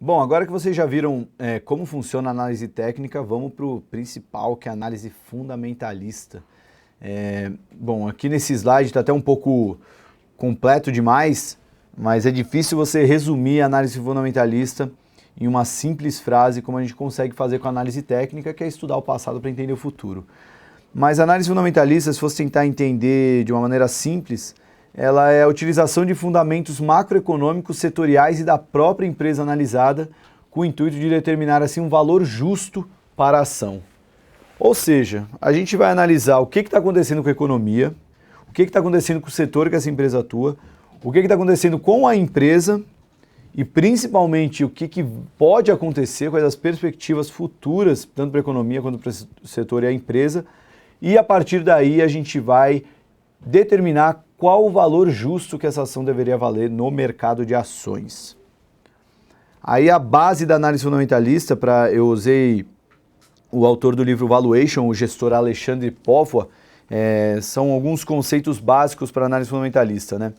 Bom, agora que vocês já viram como funciona a análise técnica, vamos para o principal, que é a análise fundamentalista. Bom, aqui nesse slide está até um pouco completo demais, mas é difícil você resumir a análise fundamentalista em uma simples frase, como a gente consegue fazer com a análise técnica, que é estudar o passado para entender o futuro. Mas a análise fundamentalista, se fosse tentar entender de uma maneira simples, ela é a utilização de fundamentos macroeconômicos, setoriais e da própria empresa analisada, com o intuito de determinar assim um valor justo para a ação. Ou seja, a gente vai analisar o que está acontecendo com a economia, o que está acontecendo com o setor que essa empresa atua, o que está acontecendo com a empresa e principalmente o que pode acontecer, quais as perspectivas futuras, tanto para a economia quanto para o setor e a empresa, e a partir daí a gente vai determinar qual o valor justo que essa ação deveria valer no mercado de ações. Aí a base da análise fundamentalista, eu usei o autor do livro Valuation, o gestor Alexandre Póvoa, são alguns conceitos básicos para a análise fundamentalista, né?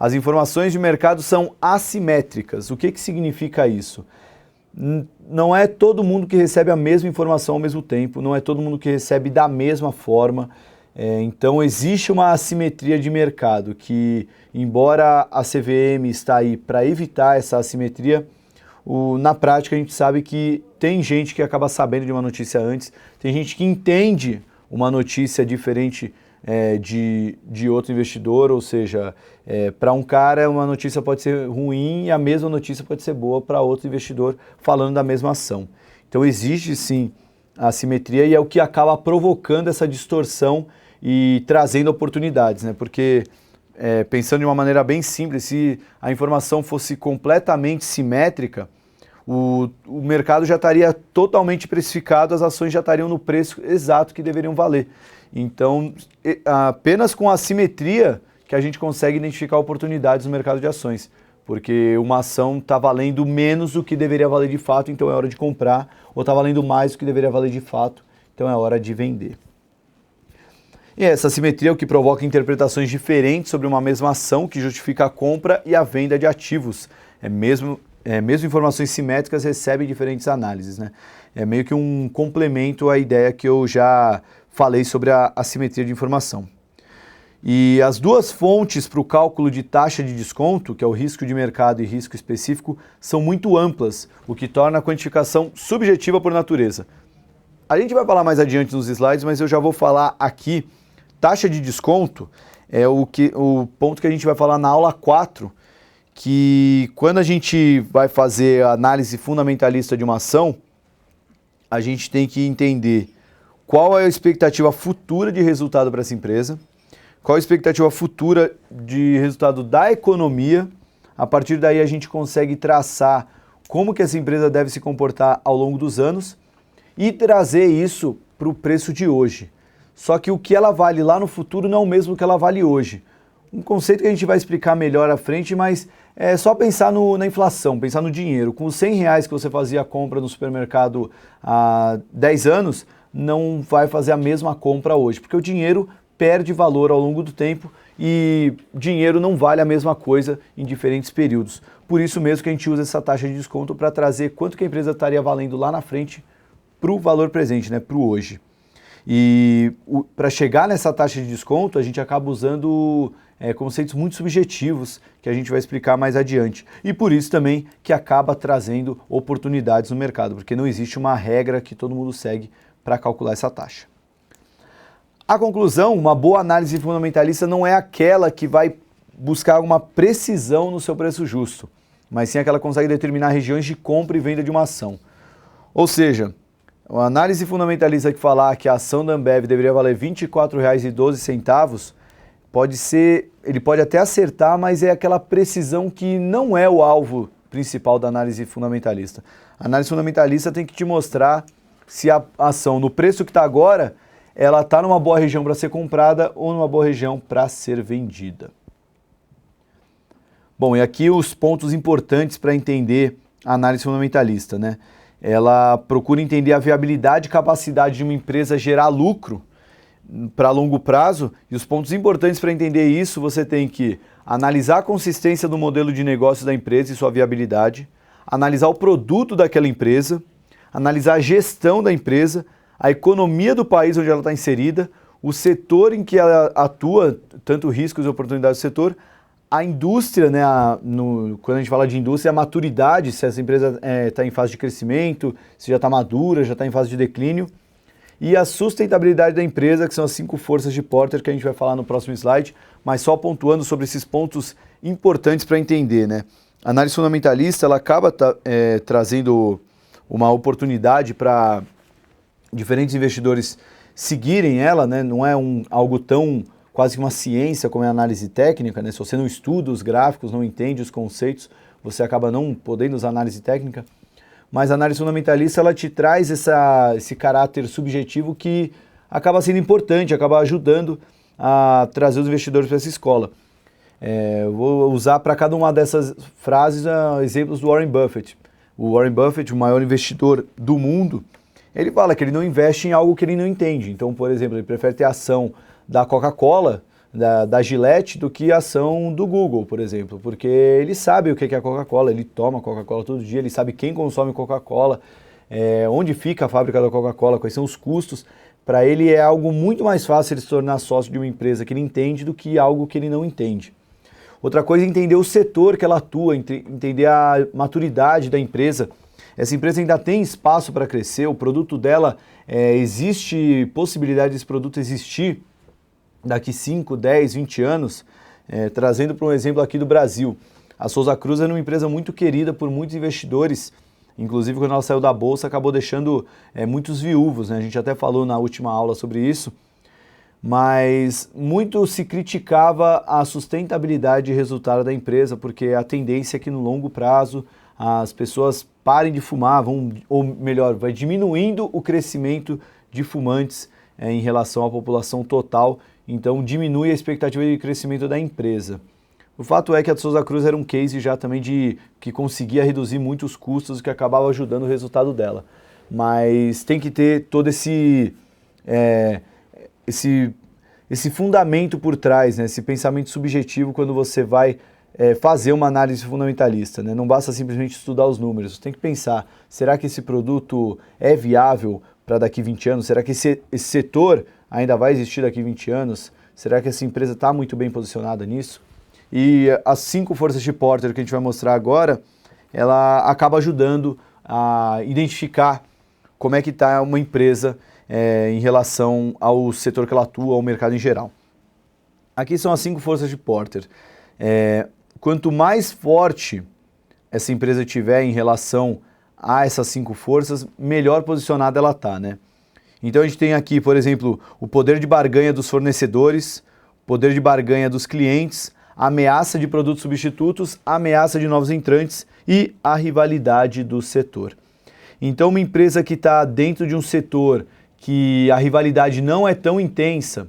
As informações de mercado são assimétricas. O que significa isso? Não é todo mundo que recebe a mesma informação ao mesmo tempo, não é todo mundo que recebe da mesma forma. Então existe uma assimetria de mercado que, embora a CVM está aí para evitar essa assimetria, na prática a gente sabe que tem gente que acaba sabendo de uma notícia antes, tem gente que entende uma notícia diferente de outro investidor, ou seja, para um cara uma notícia pode ser ruim e a mesma notícia pode ser boa para outro investidor falando da mesma ação. Então existe sim a assimetria e é o que acaba provocando essa distorção e trazendo oportunidades, né? Porque, pensando de uma maneira bem simples, se a informação fosse completamente simétrica, o mercado já estaria totalmente precificado, as ações já estariam no preço exato que deveriam valer. Então, apenas com a simetria que a gente consegue identificar oportunidades no mercado de ações, porque uma ação está valendo menos do que deveria valer de fato, então é hora de comprar, ou está valendo mais do que deveria valer de fato, então é hora de vender. E essa simetria é o que provoca interpretações diferentes sobre uma mesma ação, que justifica a compra e a venda de ativos. Mesmo informações simétricas recebem diferentes análises, né? É meio que um complemento à ideia que eu já falei sobre a assimetria de informação. E as duas fontes para o cálculo de taxa de desconto, que é o risco de mercado e risco específico, são muito amplas, o que torna a quantificação subjetiva por natureza. A gente vai falar mais adiante nos slides, mas eu já vou falar aqui. Taxa de desconto é o ponto que a gente vai falar na aula 4, que quando a gente vai fazer a análise fundamentalista de uma ação, a gente tem que entender qual é a expectativa futura de resultado para essa empresa, qual a expectativa futura de resultado da economia. A partir daí a gente consegue traçar como que essa empresa deve se comportar ao longo dos anos e trazer isso para o preço de hoje. Só que o que ela vale lá no futuro não é o mesmo que ela vale hoje. Um conceito que a gente vai explicar melhor à frente, mas é só pensar na inflação, pensar no dinheiro. Com os R$100 que você fazia a compra no supermercado há 10 anos, não vai fazer a mesma compra hoje, porque o dinheiro perde valor ao longo do tempo e dinheiro não vale a mesma coisa em diferentes períodos. Por isso mesmo que a gente usa essa taxa de desconto para trazer quanto que a empresa estaria valendo lá na frente para o valor presente, né, para o hoje. E para chegar nessa taxa de desconto, a gente acaba usando conceitos muito subjetivos, que a gente vai explicar mais adiante. E por isso também que acaba trazendo oportunidades no mercado, porque não existe uma regra que todo mundo segue para calcular essa taxa. A conclusão, uma boa análise fundamentalista não é aquela que vai buscar uma precisão no seu preço justo, mas sim aquela que consegue determinar regiões de compra e venda de uma ação. Ou seja, a análise fundamentalista que falar que a ação da Ambev deveria valer R$ 24,12, ele pode até acertar, mas é aquela precisão que não é o alvo principal da análise fundamentalista. A análise fundamentalista tem que te mostrar se a ação, no preço que está agora, ela está numa boa região para ser comprada ou numa boa região para ser vendida. Bom, e aqui os pontos importantes para entender a análise fundamentalista, né? Ela procura entender a viabilidade e capacidade de uma empresa gerar lucro para longo prazo, e os pontos importantes para entender isso, você tem que analisar a consistência do modelo de negócio da empresa e sua viabilidade, analisar o produto daquela empresa, analisar a gestão da empresa, a economia do país onde ela está inserida, o setor em que ela atua, tanto riscos e oportunidades do setor, a indústria, né, quando a gente fala de indústria, a maturidade, se essa empresa está em fase de crescimento, se já está madura, já está em fase de declínio, e a sustentabilidade da empresa, que são as 5 forças de Porter, que a gente vai falar no próximo slide, mas só pontuando sobre esses pontos importantes para entender, né? A análise fundamentalista, ela acaba trazendo uma oportunidade para diferentes investidores seguirem ela, né? Não é algo tão quase que uma ciência como é a análise técnica, né? Se você não estuda os gráficos, não entende os conceitos, você acaba não podendo usar análise técnica. Mas a análise fundamentalista, ela te traz esse caráter subjetivo que acaba sendo importante, acaba ajudando a trazer os investidores para essa escola. Vou usar para cada uma dessas frases exemplos do Warren Buffett. O Warren Buffett, o maior investidor do mundo, ele fala que ele não investe em algo que ele não entende. Então, por exemplo, ele prefere ter ação da Coca-Cola, da Gillette, do que a ação do Google, por exemplo. Porque ele sabe o que é a Coca-Cola, ele toma Coca-Cola todo dia, ele sabe quem consome Coca-Cola, onde fica a fábrica da Coca-Cola, quais são os custos. Para ele é algo muito mais fácil ele se tornar sócio de uma empresa que ele entende do que algo que ele não entende. Outra coisa é entender o setor que ela atua, entender a maturidade da empresa. Essa empresa ainda tem espaço para crescer, o produto dela, existe possibilidade desse produto existir daqui 5, 10, 20 anos, trazendo para um exemplo aqui do Brasil. A Souza Cruz era uma empresa muito querida por muitos investidores, inclusive quando ela saiu da Bolsa acabou deixando muitos viúvos, né? A gente até falou na última aula sobre isso, mas muito se criticava a sustentabilidade e resultado da empresa, porque a tendência é que no longo prazo as pessoas parem de fumar, ou melhor, vai diminuindo o crescimento de fumantes em relação à população total, então diminui a expectativa de crescimento da empresa. O fato é que a Souza Cruz era um case já também que conseguia reduzir muito os custos, o que acabava ajudando o resultado dela. Mas tem que ter todo esse fundamento por trás, né? Esse pensamento subjetivo quando você vai fazer uma análise fundamentalista, né? Não basta simplesmente estudar os números, você tem que pensar, será que esse produto é viável para daqui 20 anos? Será que esse setor ainda vai existir daqui 20 anos? Será que essa empresa está muito bem posicionada nisso? E as 5 forças de Porter que a gente vai mostrar agora, ela acaba ajudando a identificar como é que está uma empresa em relação ao setor que ela atua, ao mercado em geral. Aqui são as 5 forças de Porter. Quanto mais forte essa empresa tiver em relação a essas 5 forças, melhor posicionada ela está, né? Então a gente tem aqui, por exemplo, o poder de barganha dos fornecedores, poder de barganha dos clientes, a ameaça de produtos substitutos, a ameaça de novos entrantes e a rivalidade do setor. Então uma empresa que está dentro de um setor que a rivalidade não é tão intensa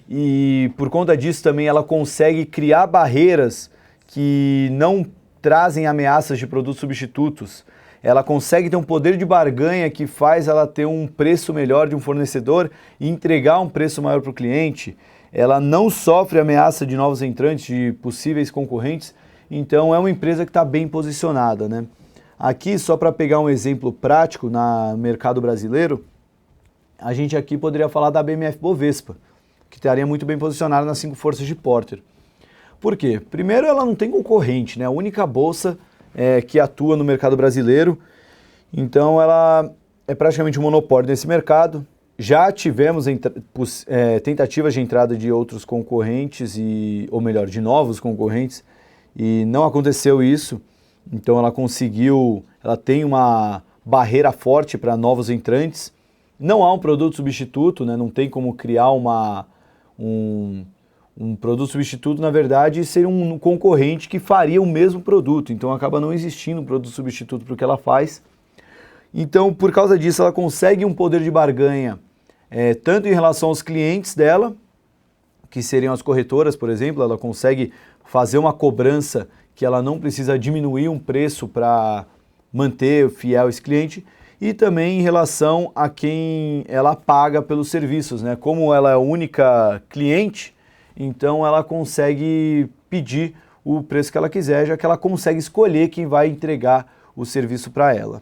e por conta disso também ela consegue criar barreiras que não trazem ameaças de produtos substitutos, ela consegue ter um poder de barganha que faz ela ter um preço melhor de um fornecedor e entregar um preço maior para o cliente, ela não sofre ameaça de novos entrantes, de possíveis concorrentes, então é uma empresa que está bem posicionada, né? Aqui, só para pegar um exemplo prático no mercado brasileiro, a gente aqui poderia falar da BMF Bovespa, que estaria muito bem posicionada nas 5 forças de Porter. Por quê? Primeiro, ela não tem concorrente, né? A única bolsa que atua no mercado brasileiro, então ela é praticamente um monopólio nesse mercado. Já tivemos tentativas de entrada de outros concorrentes, ou melhor, de novos concorrentes, e não aconteceu isso. Então ela tem uma barreira forte para novos entrantes. Não há um produto substituto, né? Não tem como criar um produto substituto, na verdade, ser um concorrente que faria o mesmo produto. Então acaba não existindo um produto substituto para o que ela faz. Então, por causa disso, ela consegue um poder de barganha, tanto em relação aos clientes dela, que seriam as corretoras, por exemplo, ela consegue fazer uma cobrança que ela não precisa diminuir um preço para manter fiel esse cliente, e também em relação a quem ela paga pelos serviços, né? Como ela é a única cliente, então ela consegue pedir o preço que ela quiser, já que ela consegue escolher quem vai entregar o serviço para ela.